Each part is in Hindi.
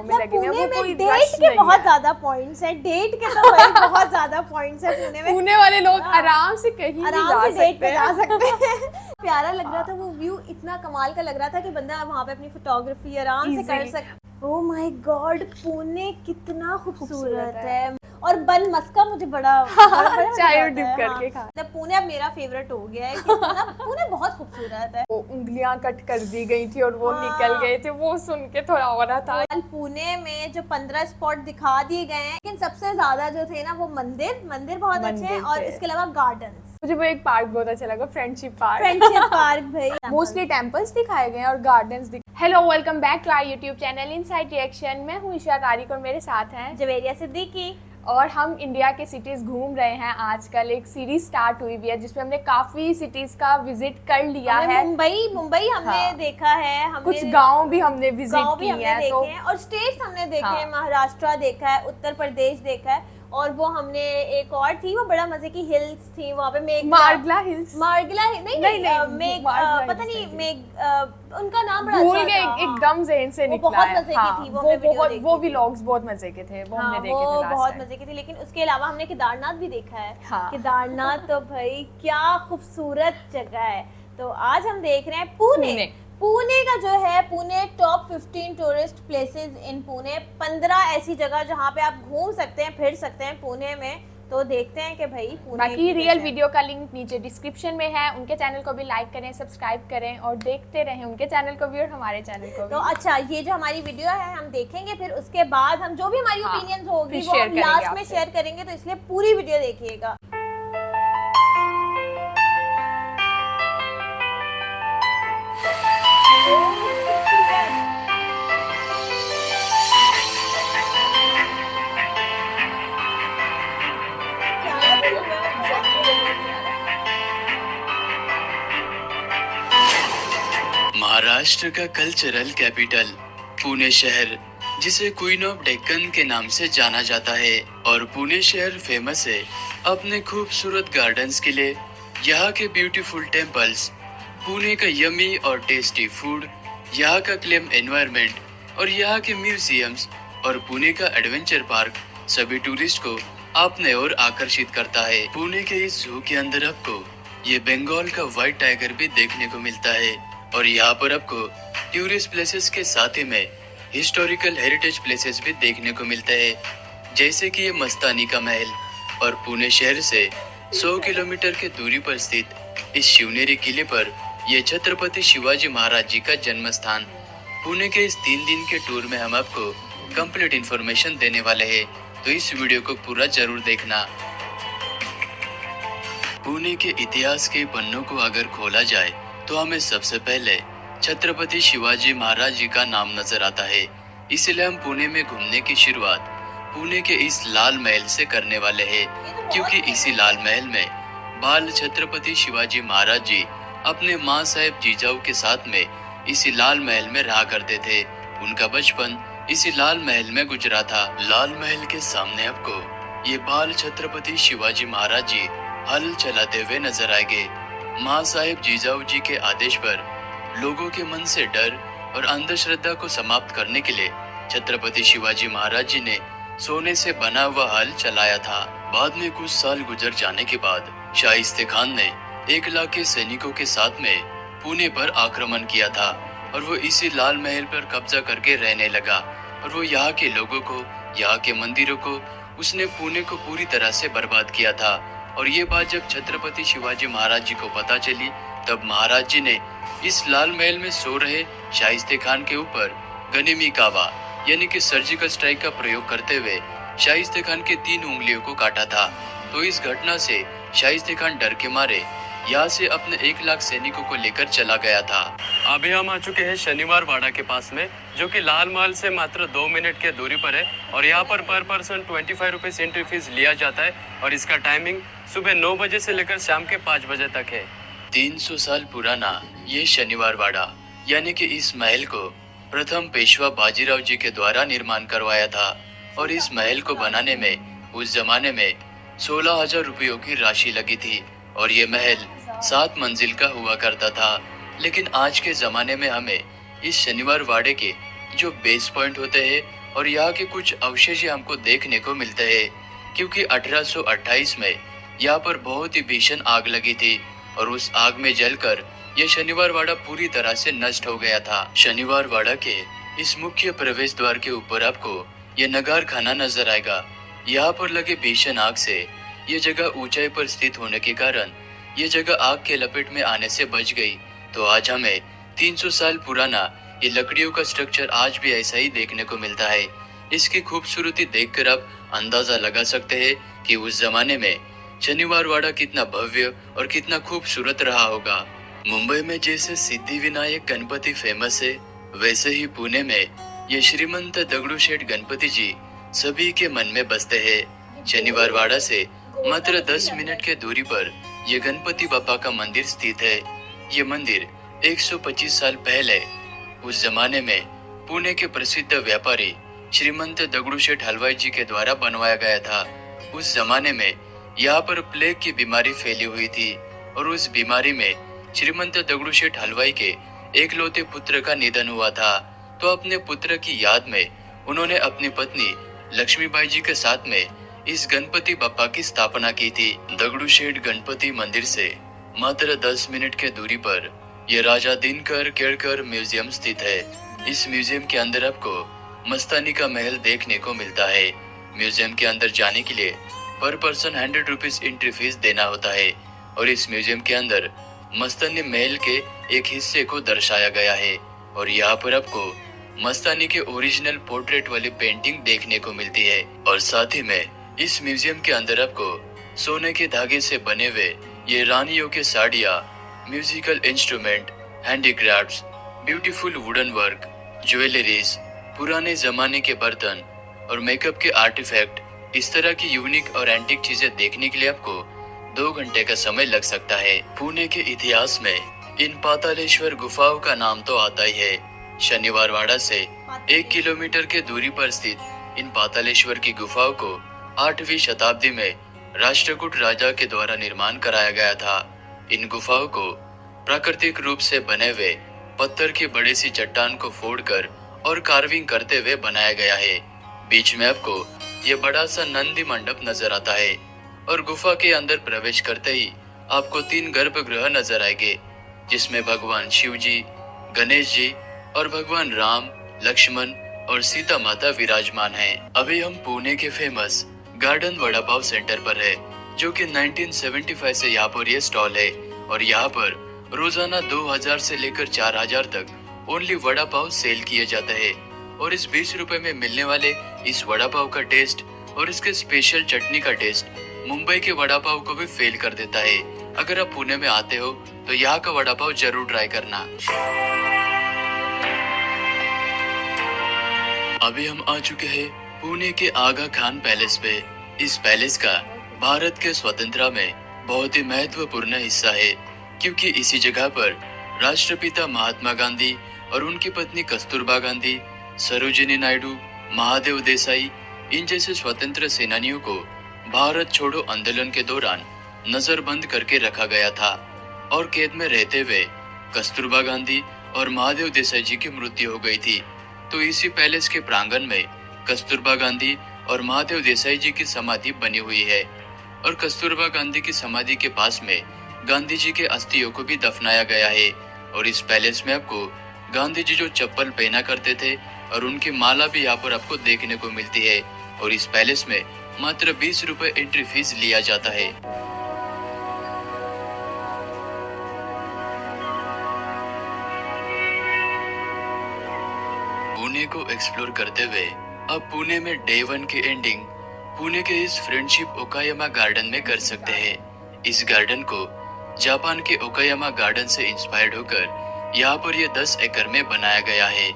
पुणे में कोई डेट के बहुत ज्यादा पॉइंट्स है, डेट के तो भाई बहुत ज्यादा पॉइंट्स है पुणे में। पुणे वाले लोग आराम से कहीं भी आराम से डेट पे जा सकते हैं। प्यारा लग रहा था वो व्यू, इतना कमाल का लग रहा था कि बंदा वहाँ पे अपनी फोटोग्राफी आराम से कर सकता। ओह माय गॉड, पुणे कितना खूबसूरत है। और बन मस्का मुझे बड़ा चाय डिप करके खा। मतलब पुणे अब मेरा फेवरेट हो गया है कि पुणे बहुत खूबसूरत है। वो उंगलियां कट कर दी गई थी और वो निकल गए थे, वो सुन के थोड़ा हो रहा था। पुणे में जो 15 स्पॉट दिखा दिए गए हैं, लेकिन सबसे ज्यादा जो थे ना वो मंदिर बहुत अच्छे हैं, और इसके अलावा गार्डन्स। मुझे वो एक पार्क बहुत अच्छा लगा, फ्रेंडशिप पार्क भाई। मोस्टली टेम्पल्स दिखाए गए हैं और gardens. Hello, welcome back to our YouTube channel inside reaction. मैं हूँ ईशा तारिक और मेरे साथ हैं जवेरिया सिद्दीकी। और हम इंडिया के सिटीज घूम रहे हैं। आजकल एक सीरीज स्टार्ट हुई हुई है जिसमें हमने काफी सिटीज का विजिट कर लिया है। मुंबई हमने देखा है, कुछ गांव भी हमने विजिट किए हैं, तो और स्टेट्स हमने देखे हैं। महाराष्ट्र देखा है, उत्तर प्रदेश देखा है, और वो हमने एक और थी, वो बड़ा मजे की हिल्स थी वहाँ पे, मार्गला हिल्स पता नहीं उनका नाम बड़ा भूल गए, एकदम ज़हन से निकला बहुत मजे की थी वो व्लॉग्स बहुत मजे के थे, वो हमने देखे थे लास्ट बहुत मजे की थी। लेकिन उसके अलावा हमने केदारनाथ भी देखा है। केदारनाथ तो भाई क्या खूबसूरत जगह है। तो आज हम देख रहे हैं पुणे का जो है, Pune top 15 tourist places in Pune. 15 ऐसी जगह जहाँ पे आप घूम सकते हैं, फिर सकते हैं पुणे में। तो देखते हैं कि भाई पुणे। बाकी रियल वीडियो का लिंक नीचे डिस्क्रिप्शन में है। उनके चैनल को भी लाइक करें, सब्सक्राइब करें और देखते रहें उनके चैनल को भी और हमारे चैनल को भी। तो अच्छा, ये जो हमारी वीडियो है हम देखेंगे, फिर उसके बाद हम जो भी हमारी ओपिनियंस होगी वो हम लास्ट में शेयर करेंगे। तो इसलिए पूरी वीडियो देखिएगा। महाराष्ट्र का कल्चरल कैपिटल पुणे शहर, जिसे क्वीन ऑफ डेक्कन के नाम से जाना जाता है। और पुणे शहर फेमस है अपने खूबसूरत गार्डन्स के लिए, यहाँ के ब्यूटीफुल टेम्पल्स, पुणे का यमी और टेस्टी फूड, यहाँ का क्लीन एनवायरनमेंट और यहाँ के म्यूजियम्स और पुणे का एडवेंचर पार्क सभी टूरिस्ट को अपने ओर आकर्षित करता है। पुणे के इस जू के अंदर आपको ये बंगाल का व्हाइट टाइगर भी देखने को मिलता है। और यहाँ पर आपको टूरिस्ट प्लेसेस के साथ ही में हिस्टोरिकल हेरिटेज प्लेसेस भी देखने को मिलते हैं, जैसे कि ये मस्तानी का महल। और पुणे शहर से 100 किलोमीटर के दूरी पर स्थित इस शिवनेरी किले पर ये छत्रपति शिवाजी महाराज जी का जन्म स्थान। पुणे के इस 3 दिन के टूर में हम आपको कंप्लीट इंफॉर्मेशन देने वाले हैं, तो इस वीडियो को पूरा जरूर देखना। पुणे के इतिहास के पन्नों को अगर खोला जाए तो हमें सबसे पहले छत्रपति शिवाजी महाराज जी का नाम नजर आता है। इसलिए हम पुणे में घूमने की शुरुआत पुणे के इस लाल महल से करने वाले हैं, क्योंकि इसी लाल महल में बाल छत्रपति शिवाजी महाराज जी अपने माँ साहेब जीजाऊ के साथ में इसी लाल महल में रहा करते थे। उनका बचपन इसी लाल महल में गुजरा था। लाल महल के सामने आपको ये बाल छत्रपति शिवाजी महाराज जी हल चलाते हुए नजर आएंगे। माँ साहेब जीजाऊ जी के आदेश पर लोगों के मन से डर और अंधश्रद्धा को समाप्त करने के लिए छत्रपति शिवाजी महाराज जी ने सोने से बना हुआ हल चलाया था। बाद में कुछ साल गुजर जाने के बाद शाइस्ते खान ने 1 लाख के सैनिकों के साथ में पुणे पर आक्रमण किया था और वो इसी लाल महल पर कब्जा करके रहने लगा। और वो यहाँ के लोगों को, यहाँ के मंदिरों को, उसने पुणे को पूरी तरह से बर्बाद किया था। और ये बात जब छत्रपति शिवाजी महाराज जी को पता चली, तब महाराज जी ने इस लाल महल में सो रहे शाइस्ते खान के ऊपर गनिमी कावा यानी कि सर्जिकल स्ट्राइक का प्रयोग करते हुए शाइस्ते खान के 3 उंगलियों को काटा था। तो इस घटना से शाइस्ते खान डर के मारे यहाँ से अपने 1 लाख सैनिकों को लेकर चला गया था। अभी हम आ चुके हैं शनिवार वाड़ा के पास में, जो कि लाल महल से मात्र 2 मिनट के दूरी पर है। और यहाँ पर पर्सन 25 रुपीज एंट्री फीस लिया जाता है और इसका टाइमिंग सुबह 9 बजे से लेकर शाम के 5 बजे तक है। 300 साल पुराना ये शनिवार वाड़ा यानी कि इस महल को प्रथम पेशवा बाजीराव जी के द्वारा निर्माण करवाया था। और इस महल को बनाने में उस जमाने में 16,000 रुपयों की राशि लगी थी। और ये महल 7 मंजिल का हुआ करता था। लेकिन आज के जमाने में हमें इस शनिवार वाड़े के जो बेस पॉइंट होते हैं और यहाँ के कुछ अवशेष हमको देखने को मिलते हैं, क्योंकि 1828 में यहाँ पर बहुत ही भीषण आग लगी थी और उस आग में जलकर यह शनिवार वाड़ा पूरी तरह से नष्ट हो गया था। शनिवार वाड़ा के इस मुख्य प्रवेश द्वार के ऊपर आपको यह नगार खाना नजर आएगा। यहाँ पर लगे भीषण आग से ये जगह ऊंचाई पर स्थित होने के कारण ये जगह आग के लपेट में आने से बच गई। तो आज हमें 300 साल पुराना ये लकड़ियों का स्ट्रक्चर आज भी ऐसा ही देखने को मिलता है। इसकी खूबसूरती देखकर आप अंदाजा लगा सकते हैं कि उस जमाने में शनिवार वाड़ा कितना भव्य और कितना खूबसूरत रहा होगा। मुंबई में जैसे सिद्धि विनायक गणपति फेमस है, वैसे ही पुणे में ये श्रीमंत दगड़ूशेठ गणपति जी सभी के मन में बसते हैं। शनिवार वाड़ा से मात्र 10 मिनट के दूरी पर यह गणपति बापा का मंदिर स्थित है। ये मंदिर 125 साल पहले उस जमाने में पुणे के प्रसिद्ध व्यापारी श्रीमंत दगड़ूशेठ हलवाई जी के द्वारा बनवाया गया था। उस जमाने में यहाँ पर प्लेग की बीमारी फैली हुई थी और उस बीमारी में श्रीमंत दगड़ूशेठ हलवाई के एकलौते पुत्र का निधन हुआ था। तो अपने पुत्र की याद में उन्होंने अपनी पत्नी लक्ष्मीबाई जी के साथ में इस गणपति बप्पा की स्थापना की थी। दगड़ूशेठ गणपति मंदिर से मात्र 10 मिनट के दूरी पर यह राजा दिनकर केळकर म्यूजियम स्थित है। इस म्यूजियम के अंदर आपको मस्तानी का महल देखने को मिलता है। म्यूजियम के अंदर जाने के लिए पर पर्सन 100 रुपीज एंट्री फीस देना होता है और इस म्यूजियम के अंदर मस्तानी महल के एक हिस्से को दर्शाया गया है और यहाँ पर आपको मस्तानी के ओरिजिनल पोर्ट्रेट वाली पेंटिंग देखने को मिलती है। और साथ ही में इस म्यूजियम के अंदर आपको सोने के धागे से बने हुए ये रानियों के साड़ियाँ, musical instrument, handicrafts, beautiful wooden work, jewelleries, पुराने जमाने के बर्तन और मेकअप के आर्टिफैक्ट, इस तरह की यूनिक और एंटीक चीजें देखने के लिए आपको 2 घंटे का समय लग सकता है। पुणे के इतिहास में इन पातालेश्वर गुफाओं का नाम तो आता ही है। शनिवार वाड़ा से 1 किलोमीटर के दूरी पर स्थित इन पातालेश्वर की गुफाओं को 8वीं शताब्दी में राष्ट्रकूट राजा के द्वारा निर्माण कराया गया था। इन गुफाओं को प्राकृतिक रूप से बने हुए पत्थर की बड़ी सी चट्टान को फोड़कर और कार्विंग करते हुए बनाया गया है। बीच में आपको ये बड़ा सा नंदी मंडप नजर आता है और गुफा के अंदर प्रवेश करते ही आपको 3 गर्भगृह नजर आएंगे, जिसमें भगवान शिव जी, गणेश जी और भगवान राम, लक्ष्मण और सीता माता विराजमान हैं। अभी हम पुणे के famous garden vada pav centre पर है, जो कि 1975 से यहाँ पर ये स्टॉल है और यहाँ पर रोजाना 2000 से लेकर 4000 तक ओनली वड़ा पाव सेल किए जाते हैं। और इस 20 रुपए में मिलने वाले इस वड़ा पाव का टेस्ट और इसके स्पेशल चटनी का टेस्ट मुंबई के वड़ा पाव को भी फेल कर देता है। अगर आप पुणे में आते हो तो यहाँ का वड़ा पाव जरूर ट्राई करना। अभी हम आ चुके हैं पुणे के आगा खान पैलेस पे। इस पैलेस का भारत के स्वतंत्रता में बहुत ही महत्वपूर्ण हिस्सा है, क्योंकि इसी जगह पर राष्ट्रपिता महात्मा गांधी और उनकी पत्नी कस्तूरबा गांधी, सरोजिनी नायडू, महादेव देसाई, इन जैसे स्वतंत्र सेनानियों को भारत छोड़ो आंदोलन के दौरान नजरबंद करके रखा गया था और कैद में रहते हुए कस्तूरबा गांधी और महादेव देसाई जी की मृत्यु हो गई थी। तो इसी पैलेस के प्रांगण में कस्तूरबा गांधी और महादेव देसाई जी की समाधि बनी हुई है और कस्तूरबा गांधी की समाधि के पास में गांधी जी के अस्थियों को भी दफनाया गया है। और इस पैलेस में आपको गांधी जी जो चप्पल पहना करते थे और उनकी माला भी यहाँ पर आपको देखने को मिलती है। और इस पैलेस में मात्र 20 रुपए एंट्री फीस लिया जाता है। पुणे को एक्सप्लोर करते हुए अब पुणे में डे 1 की एंडिंग पुणे के इस फ्रेंडशिप ओकायामा गार्डन में कर सकते हैं। इस गार्डन को जापान के ओकायामा गार्डन से इंस्पायर्ड होकर यहाँ पर यह 10 एकड़ में बनाया गया है।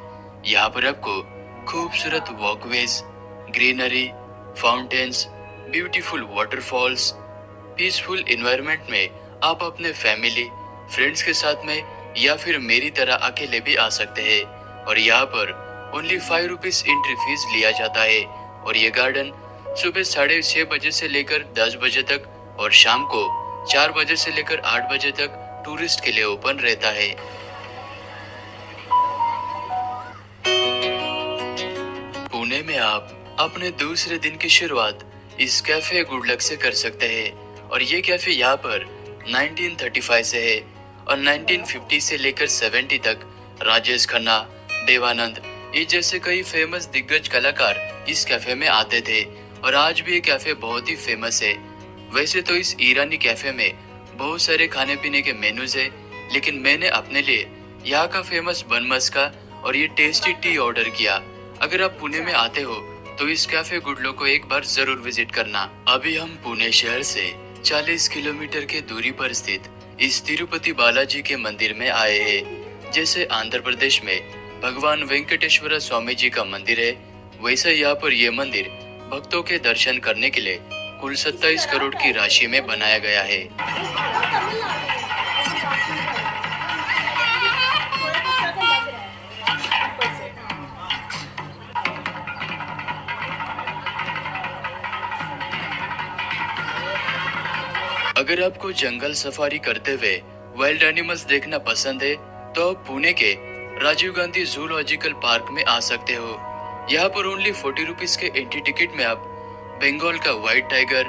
यहाँ पर आपको खूबसूरत walkways, greenery, fountains, beautiful waterfalls, peaceful environment में आप अपने फैमिली, फ्रेंड्स के साथ में या फिर मेरी तरह अकेले भी आ सकते हैं। और यहाँ पर ओनली 5 रुपीज एंट्री फीस लिया जाता है। और ये गार्डन सुबह 6:30 बजे से लेकर 10 बजे तक और शाम को 4 बजे से लेकर 8 बजे तक टूरिस्ट के लिए ओपन रहता है। पुणे में आप अपने दूसरे दिन की शुरुआत इस कैफे गुड लक से कर सकते हैं। और ये कैफे यहाँ पर 1935 से है और 1950 से लेकर 70 तक राजेश खन्ना, देवानंद ये जैसे कई फेमस दिग्गज कलाकार इस कैफे में आते थे और आज भी ये कैफे बहुत ही फेमस है। वैसे तो इस ईरानी कैफे में बहुत सारे खाने पीने के मेनूज है, लेकिन मैंने अपने लिए यहाँ का फेमस बन मस्का और ये टेस्टी टी ऑर्डर किया। अगर आप पुणे में आते हो तो इस कैफे गुडलो को एक बार जरूर विजिट करना। अभी हम पुणे शहर से 40 किलोमीटर के दूरी पर स्थित इस तिरुपति बालाजी के मंदिर में आए हैं। जैसे आंध्र प्रदेश में भगवान वेंकटेश्वर स्वामी जी का मंदिर है, वैसे यहाँ पर ये मंदिर भक्तों के दर्शन करने के लिए कुल 27 करोड़ की राशि में बनाया गया है। अगर आपको जंगल सफारी करते हुए वाइल्ड एनिमल्स देखना पसंद है तो आप पुणे के राजीव गांधी जूलॉजिकल पार्क में आ सकते हो। यहाँ पर ओनली 40 रुपीज के एंट्री टिकट में आप बंगाल का व्हाइट टाइगर,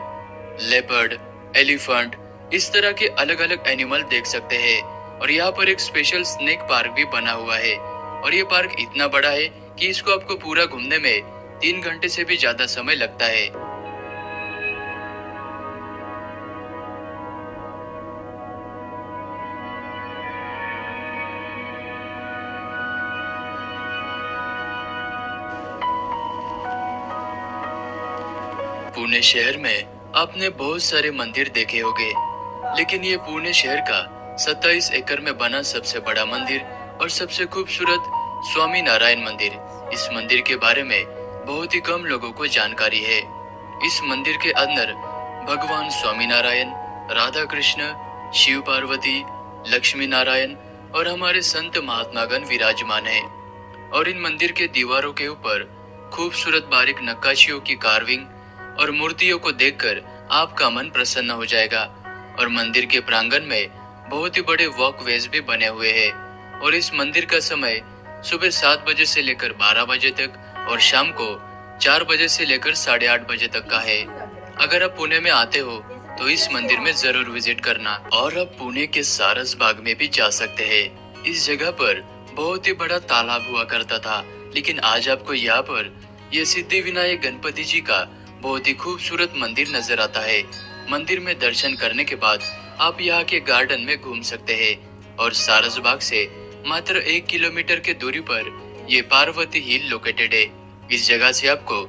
लेपर्ड, एलिफेंट इस तरह के अलग अलग एनिमल देख सकते हैं। और यहाँ पर एक स्पेशल स्नेक पार्क भी बना हुआ है और ये पार्क इतना बड़ा है कि इसको आपको पूरा घूमने में 3 घंटे से भी ज्यादा समय लगता है। पुणे शहर में आपने बहुत सारे मंदिर देखे होंगे, लेकिन ये पुणे शहर का 27 एकड़ में बना सबसे बड़ा मंदिर और सबसे खूबसूरत स्वामी नारायण मंदिर। इस मंदिर के बारे में बहुत ही कम लोगों को जानकारी है। इस मंदिर के अंदर भगवान स्वामी नारायण, राधा कृष्ण, शिव पार्वती, लक्ष्मी नारायण और हमारे संत महात्मागण विराजमान है। और इन मंदिर के दीवारों के ऊपर खूबसूरत बारीक नक्काशियों की कार्विंग और मूर्तियों को देखकर आपका मन प्रसन्न हो जाएगा। और मंदिर के प्रांगण में बहुत ही बड़े वॉकवेज भी बने हुए हैं। और इस मंदिर का समय सुबह 7 बजे से लेकर 12 बजे तक और शाम को 4 बजे से लेकर 8:30 बजे तक का है। अगर आप पुणे में आते हो तो इस मंदिर में जरूर विजिट करना। और आप पुणे के सारस बाग में भी जा सकते हैं। इस जगह पर बहुत ही बड़ा तालाब हुआ करता था, लेकिन आज आपको यहाँ पर यह सिद्धि विनायक गणपति जी का बहुत ही खूबसूरत मंदिर नजर आता है। मंदिर में दर्शन करने के बाद आप यहाँ के गार्डन में घूम सकते हैं। और सारस बाग से मात्र 1 किलोमीटर के दूरी पर ये पार्वती हिल लोकेटेड है। इस जगह से आपको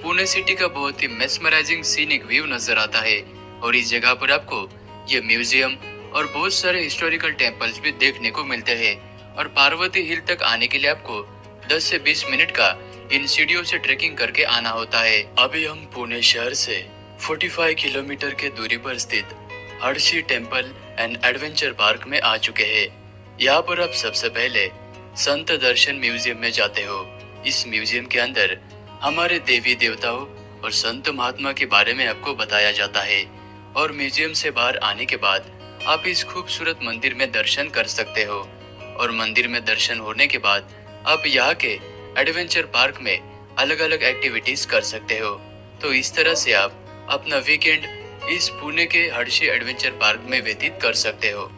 पुणे सिटी का बहुत ही मेस्मराइजिंग सीनिक व्यू नजर आता है। और इस जगह पर आपको ये म्यूजियम और बहुत सारे हिस्टोरिकल टेम्पल्स भी देखने को मिलते हैं। और पार्वती हिल तक आने के लिए आपको 10 से 20 मिनट का इन सीढ़ियों से ट्रेकिंग करके आना होता है। अभी हम पुणे शहर से 45 किलोमीटर के दूरी पर स्थित Harshi temple and adventure park में आ चुके हैं। यहाँ पर आप सबसे पहले संत दर्शन म्यूजियम में जाते हो। इस म्यूजियम के अंदर हमारे देवी देवताओं और संत महात्मा के बारे में आपको बताया जाता है। और म्यूजियम से बाहर आने के बाद आप इस खूबसूरत मंदिर में दर्शन कर सकते हो। और मंदिर में दर्शन होने के बाद आप यहाँ के एडवेंचर पार्क में अलग अलग एक्टिविटीज कर सकते हो। तो इस तरह से आप अपना वीकेंड इस पुणे के हर्षी एडवेंचर पार्क में व्यतीत कर सकते हो।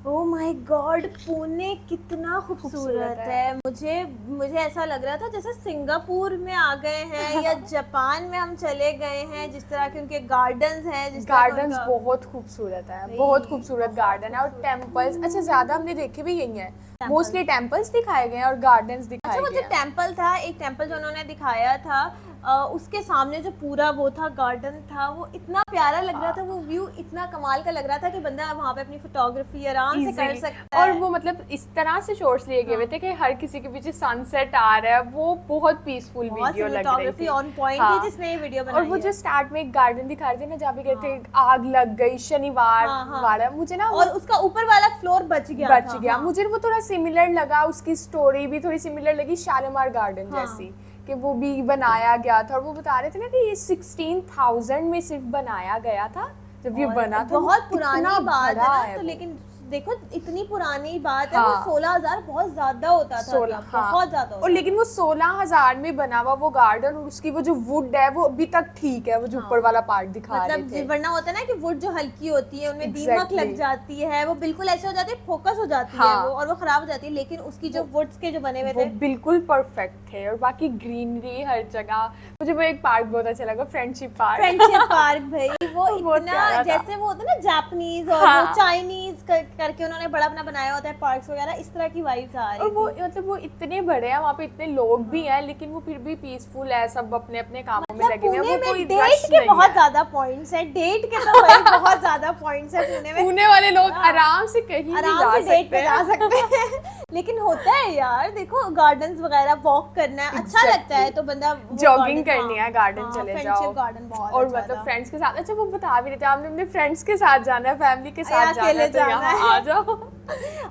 ओह माय गॉड, पुणे कितना खूबसूरत है। मुझे ऐसा लग रहा था जैसे सिंगापुर में आ गए हैं या जापान में हम चले गए हैं। जिस तरह के उनके गार्डन्स हैं, गार्डन्स बहुत खूबसूरत है, बहुत खूबसूरत गार्डन है। और टेम्पल्स अच्छा ज्यादा हमने देखे भी यही है, मोस्टली टेम्पल्स दिखाए गए हैं और गार्डन्स दिखाए गए हैं। अच्छा, वो जो टेम्पल था, एक टेम्पल जो उन्होंने दिखाया था उसके सामने जो पूरा वो था गार्डन था, वो इतना प्यारा लग रहा था। वो व्यू इतना कमाल का लग रहा था कि बंदा वहाँ पे अपनी फोटोग्राफी आराम से कर सकता है। और वो मतलब इस तरह से शॉट्स लिए गए हुए थे कि हर किसी के पीछे सनसेट आ रहा है। वो बहुत पीसफुल वीडियो लग रही थी, ऑन पॉइंट थी जिसने ये वीडियो बनाई। और वो जो स्टार्ट में एक गार्डन दिखा रहे थे ना, जहाँ पे कहते हैं आग लग गई शनिवार वाला, मुझे ना और उसका ऊपर वाला फ्लोर बच गया। मुझे वो थोड़ा सिमिलर लगा, उसकी स्टोरी भी थोड़ी सिमिलर लगी शालीमार गार्डन जैसी, कि वो भी बनाया गया था। और वो बता रहे थे ना कि ये 16,000 में सिर्फ बनाया गया था जब ये बना था। बहुत पुरानी बात है ना, तो वो। लेकिन देखो इतनी पुरानी बात है, हाँ। वो 16,000 बहुत ज्यादा होता था, 16, हाँ। बहुत ज्यादा होता और लेकिन वो 16,000 में बना हुआ वो गार्डन और उसकी वो जो वुड है वो अभी तक ठीक है, वो जो ऊपर वाला पार्ट दिखा रहे थे। मतलब वरना होता है ना कि वुड जो हल्की होती है उनमें दीमक Exactly. लग जाती है, वो बिल्कुल ऐसे हो जाती है, फोकस हो जाती है हाँ। वो, और वो खराब हो जाती है, लेकिन उसकी जो वुड्स के जो बने हुए वो थे बिल्कुल परफेक्ट थे। और बाकी ग्रीनरी हर जगह। मुझे वो एक पार्क बहुत अच्छा लगा, फ्रेंडशिप पार्क। फ्रेंडशिप पार्क भाई, वो बहुत इतना प्यारा था। जैसे वो होता है ना जापानीज और हाँ। वो चाइनीज करके उन्होंने बड़ा अपना बनाया होता है पार्क्स वगैरह, इस तरह की वाइब्स आ रही और वो थी। मतलब वो इतने बड़े हैं, वहाँ पे इतने लोग भी हैं, लेकिन वो फिर भी पीसफुल है, सब अपने अपने कामों में मतलब लगे हुए हैं। पुणे वो कोई में डेट रश के नहीं बहुत है। ज्यादा पॉइंट्स है, डेट के तो भाई बहुत ज्यादा पॉइंट्स है पुणे में, पुणे वाले लोग हाँ। आराम से कहीं भी आराम जा से डेट सकते पे जा हैं। सकते हैं लेकिन होता है यार, देखो गार्डन्स वगैरह वॉक करना है अच्छा Exactly. लगता है, तो बंदा जॉगिंग करनी है, गार्डन चले फ्रेंडशिप जाओ। गार्डन बहुत और अच्छा मतलब था। फ्रेंड्स के साथ, अच्छा वो बता भी रहे थे आपने अपने फ्रेंड्स के साथ जाना है, फैमिली के साथ जाना अकेले है, तो जाना यहाँ है। आ जाओ।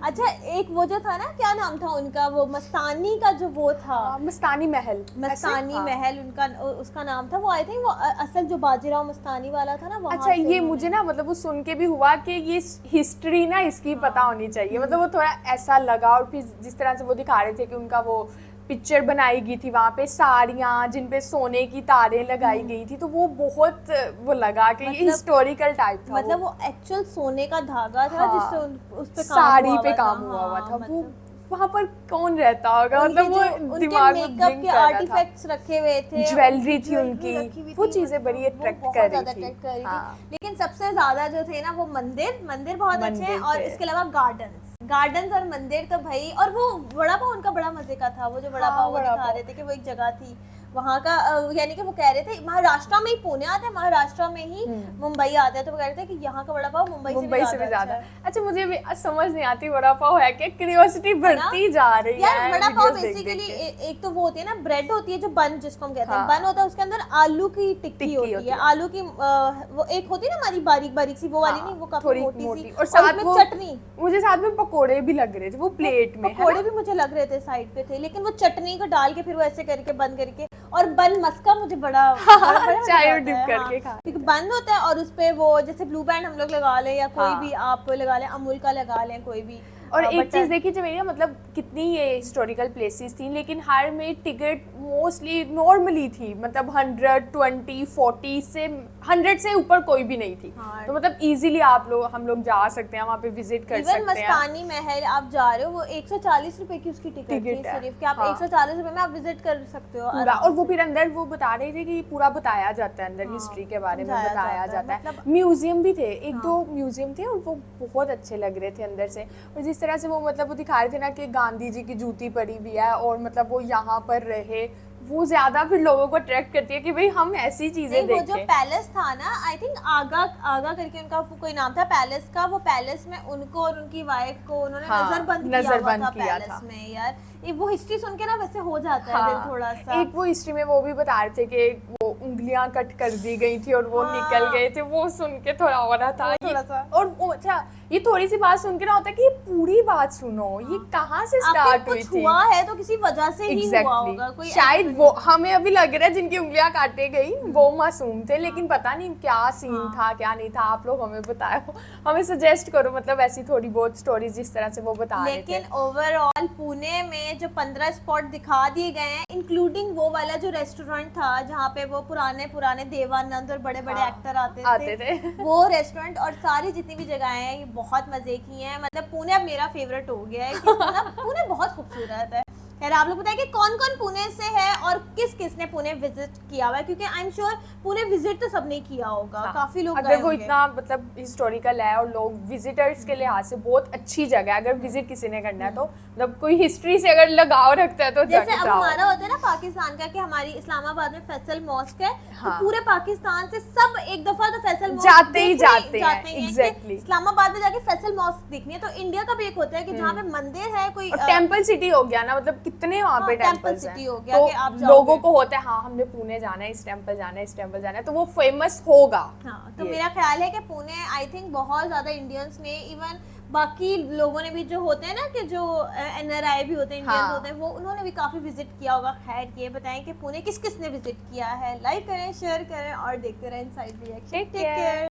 अच्छा एक वो जो था ना, क्या नाम था उनका, वो मस्तानी का जो वो था, मस्तानी महल, मस्तानी ऐसे? हाँ। महल उनका, उसका नाम था, वो आई थिंक वो असल जो बाजीराव मस्तानी वाला था ना, वहाँ अच्छा से ये उन्होंने- मुझे ना मतलब वो सुन के भी हुआ कि ये हिस्ट्री ना इसकी पता होनी चाहिए, मतलब वो थोड़ा ऐसा लगा। और फिर जिस तरह से वो दिखा रहे थे कि उनका वो पिक्चर बनाई गई थी वहाँ पे, साड़ियाँ जिन पे सोने की तारें लगाई गई थी, तो वो बहुत वो लगा कि ये मतलब- हिस्टोरिकल टाइप था। मतलब वो एक्चुअल सोने का धागा था, हाँ। जिससे उस पे साड़ी पे था। काम हुआ हाँ, था। वो मतलब वहाँ पर कौन रहता होगा, मतलब वो उनके दिमाग में मेकअप blink के कर रहा था। आर्टिफैक्ट्स रखे हुए थे, ज्वेलरी थी ज्वेलरी उनकी, रखी हुई वो थी, चीजें मतलब बड़ी वो अट्रैक्ट बहुत कर ज्यादा रही attract थी। कर रही थी। हाँ। लेकिन सबसे ज्यादा जो थे ना वो मंदिर बहुत अच्छे हैं, मंदिर और थे। इसके अलावा गार्डन्स और मंदिर तो भाई, और वो वड़ा पाव उनका बड़ा मजे का था, वो जो वड़ा हाँ, पाव वो वड़ा दिखा पाव। रहे थे कि वो एक जगह थी वहाँ का, यानी कि वो कह रहे थे महाराष्ट्र में ही पुणे आता है, महाराष्ट्र में ही मुंबई आता है, तो वो कह रहे थे कि यहाँ का वड़ा पाव मुंबई से भी ज्यादा है। अच्छा मुझे भी समझ नहीं आती वड़ा पाव है क्या, क्यूरियोसिटी बढ़ती जा रही यार है। वड़ा पाव videos देख बेसिकली देख के। एक तो वो होती है ना, ब्रेड होती है जो बन जिसको हम कहते हैं, हाँ। बन होता है, उसके अंदर आलू की टिक्की होती है, आलू की वो एक होती है ना हमारी बारीक बारीक सी, वो वाली हाँ, नहीं, वो काफी थोड़ी मोटी सी, और साथ उसमें वो चटनी, मुझे साथ में पकोड़े भी लग रहे थे वो प्लेट में, है पकोड़े ना? भी मुझे लग रहे थे साइड पे थे, लेकिन वो चटनी को डाल के फिर वो ऐसे करके बंद करके, और बन मस्का मुझे बड़ा बड़ा चाय मजा में आता dip है, करके हाँ। खा। क्योंकि बंद होता है और उसपे वो जैसे ब्लू बैंड हम लोग लगा लें, या कोई हाँ। भी आप लगा लें, अमूल का लगा लें कोई भी, और एक बटर। चीज देखी जब मतलब कितनी ये हिस्टोरिकल प्लेसेस थी, लेकिन हर में टिकट मोस्टली नॉर्मली थी, मतलब 100, 20, 40 से 100 से ऊपर कोई भी नहीं थी। हाँ। तो मतलब इजीली हम लोग जा सकते हैं वहाँ पे, विजिट कर इवन सकते हैं। मस्तानी महल आप जा रहे हो, वो 140 रुपए की उसकी टिकट थी टिकट है। सिर्फ, कि आप हाँ। 140 रुपए में आप विजिट कर सकते हो पूरा। आराम और वो से। फिर अंदर वो बता रहे थे कि पूरा बताया जाता है अंदर, हाँ, हिस्ट्री के बारे में समझाया बताया जाता है, जाता है। मतलब- म्यूजियम भी थे, एक दो म्यूजियम थे और वो बहुत अच्छे लग रहे थे अंदर से। और जिस तरह से वो मतलब वो दिखा रहे थे ना कि गांधी जी की जूती पड़ी हुई है, और मतलब वो यहाँ पर रहे, वो ज्यादा फिर लोगों को अट्रैक्ट करती है कि भाई हम ऐसी चीजें नहीं, वो जो देखें। पैलेस था ना, आई थिंक आगा करके उनका कोई नाम था पैलेस का, वो पैलेस में उनको और उनकी वाइफ को उन्होंने हाँ, नजरबंद नजरबंद किया किया हुआ था था। पैलेस में। यार ये वो हिस्ट्री सुन के ना वैसे हो जाता है दिल थोड़ा सा। एक वो हिस्ट्री में वो भी बता रहे थे कि वो उंगलियां कट कर दी गई थी और वो हाँ। निकल गए थे, वो सुन के थोड़ा हो रहा था। थोड़ा सा। और अच्छा ये थोड़ी सी बात सुन के ना होता है कि ये पूरी बात सुनो, ये कहाँ से स्टार्ट हुई कुछ थी। हुआ है तो किसी वजह से ही हुआ होगा, कोई शायद ऐसा वो हमें अभी लग रहा है जिनकी उंगलियां काटे गई वो मासूम थे, लेकिन पता नहीं क्या सीन था क्या नहीं था। आप लोग हमें बताओ, हमें सजेस्ट करो, मतलब ऐसी थोड़ी बहुत स्टोरीज जिस तरह से वो बता रहे थे। लेकिन ओवरऑल पुणे में जो 15 स्पॉट दिखा दिए गए हैं, इंक्लूडिंग वो वाला जो रेस्टोरेंट था जहाँ पे वो पुराने देवानंद और बड़े बड़े एक्टर आते थे वो रेस्टोरेंट और सारी जितनी भी जगहें हैं, ये बहुत मजे की हैं। मतलब पुणे अब मेरा फेवरेट हो गया है कि पुणे बहुत खूबसूरत है। खैर आप लोग बताएं कि कौन कौन पुणे से है और किस किस ने पुणे विजिट किया हुआ है, क्योंकि I am sure Pune visit तो सबने किया होगा। हाँ, काफी लोग अगर गए वो होंगे। इतना मतलब हिस्टोरिकल है और लोग विजिटर्स के लिहाज से बहुत अच्छी जगह है, अगर विजिट किसी ने करना है तो मतलब कोई हिस्ट्री से अगर लगाव रखता है तो जैसे अब जाओ। हमारा होता है ना पाकिस्तान का कि हमारी इस्लामाबाद में फैसल मॉस्क है, हाँ। तो पूरे पाकिस्तान से सब एक दफा तो फैसल मॉस्क जाते ही देखने जाते हैं, कि exactly। इस्लामाबाद में जाके फैसल मॉस्क देखनी है। तो इंडिया का भी एक होता है कि जहाँ पे मंदिर है कोई टेम्पल सिटी हो गया ना, मतलब कितने वहाँ पे टेम्पल टेम्पल्स सिटी हैं, हो गया तो कि आप जाओगे। लोगों को होता है हाँ हमने पुणे जाना है, इस टेम्पल जाना है, इस टेम्पल जाना है, तो वो फेमस होगा। हाँ, तो ये। मेरा ख्याल है कि पुणे आई थिंक बहुत ज्यादा इंडियंस ने, इवन बाकी लोगों ने भी जो होते हैं ना कि जो NRI भी होते हैं, इंडियंस हाँ। होते हैं, वो उन्होंने भी काफी विजिट किया होगा। खैर ये बताएं कि पुणे किस किस ने विजिट किया है। लाइक करें, शेयर करें और देखते रहें inside reaction. Take take care। Care.